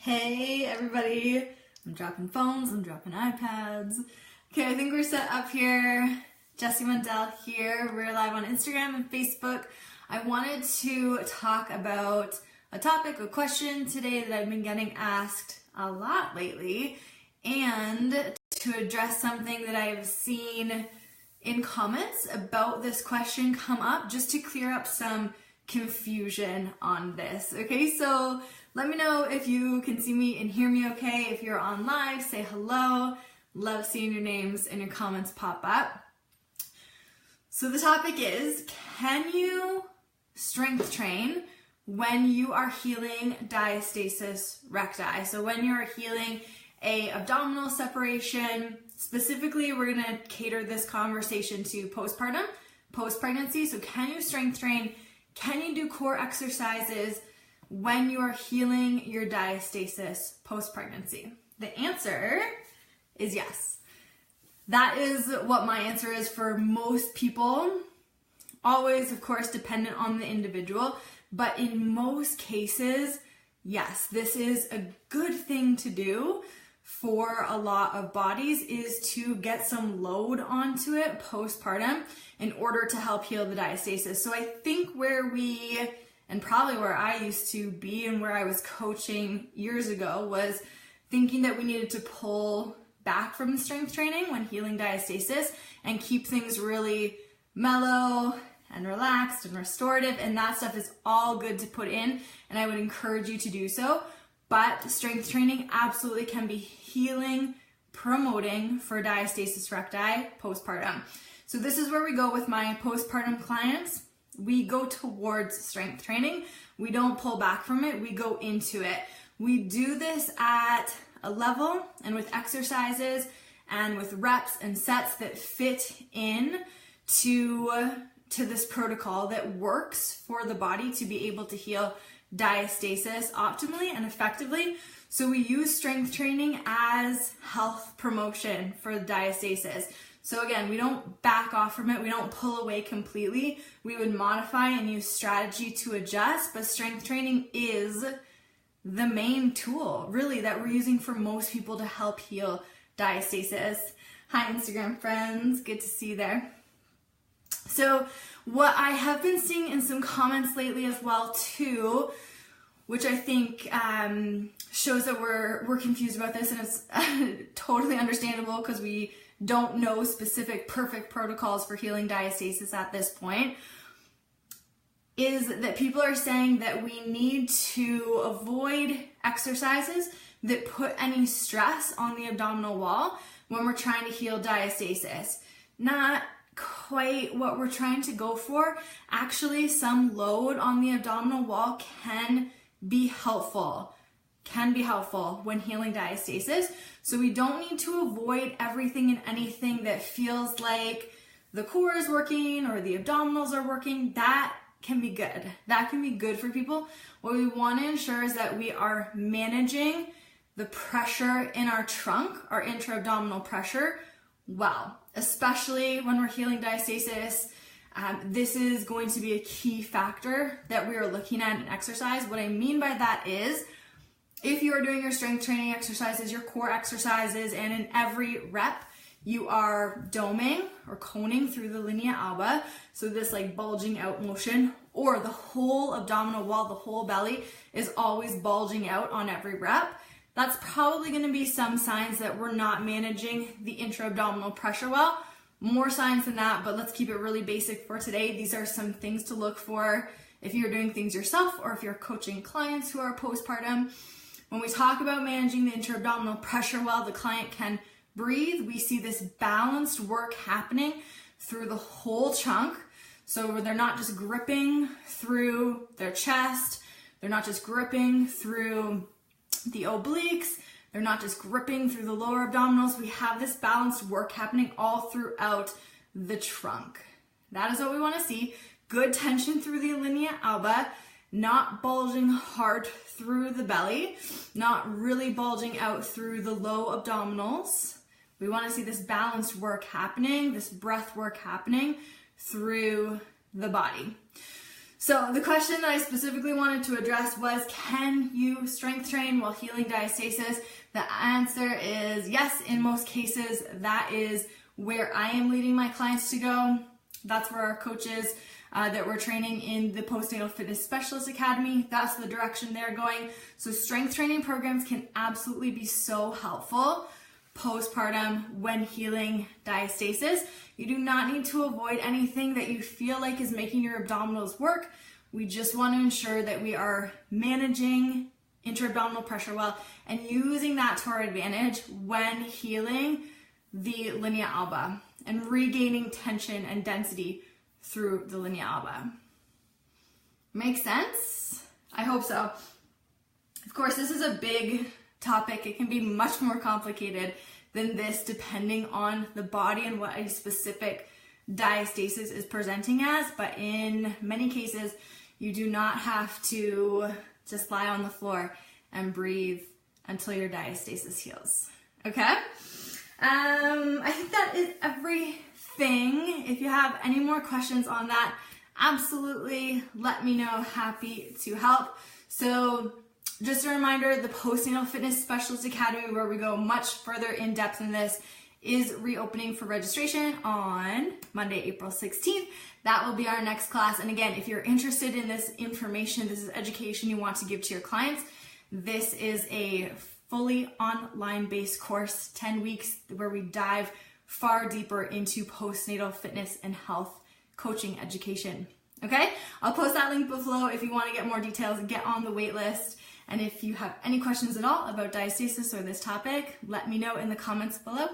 Hey everybody, I'm dropping phones, I'm dropping iPads. Okay, I think we're set up here. Jessie Mundell here. We're live on Instagram and Facebook. I wanted to talk about a topic, a question today that I've been getting asked a lot lately, and to address something that I've seen in comments about this question come up, just to clear up some confusion on this. Okay, so let me know if you can see me and hear me okay. If you're on live, say hello. Love seeing your names and your comments pop up. So the topic is, can you strength train when you are healing diastasis recti? So when you're healing a abdominal separation, specifically we're gonna cater this conversation to postpartum, post-pregnancy. So can you strength train? Can you do core exercises when you are healing your diastasis post-pregnancy? The answer is yes. That is what my answer is for most people. Always, of course, dependent on the individual, but in most cases, yes, this is a good thing to do for a lot of bodies, is to get some load onto it postpartum in order to help heal the diastasis. So I think where we, and probably where I used to be and where I was coaching years ago, was thinking that we needed to pull back from the strength training when healing diastasis and keep things really mellow and relaxed and restorative, and that stuff is all good to put in, and I would encourage you to do so. But strength training absolutely can be healing, promoting for diastasis recti postpartum. So this is where we go with my postpartum clients. We go towards strength training. We don't pull back from it, we go into it. We do this at a level and with exercises and with reps and sets that fit in to this protocol that works for the body to be able to heal diastasis optimally and effectively. So we use strength training as health promotion for diastasis. So again, we don't back off from it, we don't pull away completely. We would modify and use strategy to adjust, but strength training is the main tool really that we're using for most people to help heal diastasis. Hi Instagram friends, good to see you there. So what I have been seeing in some comments lately as well too, which I think shows that we're confused about this, and it's totally understandable because we don't know specific perfect protocols for healing diastasis at this point, is that people are saying that we need to avoid exercises that put any stress on the abdominal wall when we're trying to heal diastasis. Not quite what we're trying to go for. Actually, some load on the abdominal wall can be helpful when healing diastasis. So we don't need to avoid everything and anything that feels like the core is working or the abdominals are working. That can be good. That can be good for people. What we want to ensure is that we are managing the pressure in our trunk, our intra-abdominal pressure, well, especially when we're healing diastasis. This is going to be a key factor that we are looking at in exercise. What I mean by that is, if you are doing your strength training exercises, your core exercises, and in every rep, you are doming or coning through the linea alba, so this like bulging out motion, or the whole abdominal wall, the whole belly is always bulging out on every rep, that's probably going to be some signs that we're not managing the intra-abdominal pressure well. More signs than that, but let's keep it really basic for today. These are some things to look for if you're doing things yourself or if you're coaching clients who are postpartum. When we talk about managing the intra-abdominal pressure well, the client can breathe. We see this balanced work happening through the whole chunk. So they're not just gripping through their chest, they're not just gripping through the obliques, they're not just gripping through the lower abdominals. We have this balanced work happening all throughout the trunk. That is what we want to see. Good tension through the linea alba, not bulging hard through the belly, not really bulging out through the low abdominals. We want to see this balanced work happening, this breath work happening through the body. So the question that I specifically wanted to address was, can you strength train while healing diastasis? The answer is yes, in most cases. That is where I am leading my clients to go. That's where our coaches that we're training in the Postnatal Fitness Specialist Academy, that's the direction they're going. So strength training programs can absolutely be so helpful postpartum when healing diastasis. You do not need to avoid anything that you feel like is making your abdominals work. We just want to ensure that we are managing intra-abdominal pressure well and using that to our advantage when healing the linea alba and regaining tension and density through the linea alba. Make sense? I hope so. Of course, this is a big topic. It can be much more complicated than this depending on the body and what a specific diastasis is presenting as, but in many cases, you do not have to just lie on the floor and breathe until your diastasis heals. Okay? I think that is everything. If you have any more questions on that, absolutely let me know. Happy to help. So just a reminder, the Postnatal Fitness Specialist Academy, where we go much further in depth in this, is reopening for registration on Monday, April 16th. That will be our next class. And again, if you're interested in this information, this is education you want to give to your clients, this is a fully online based course, 10 weeks, where we dive far deeper into postnatal fitness and health coaching education. Okay? I'll post that link below if you want to get more details and get on the wait list. And if you have any questions at all about diastasis or this topic, let me know in the comments below.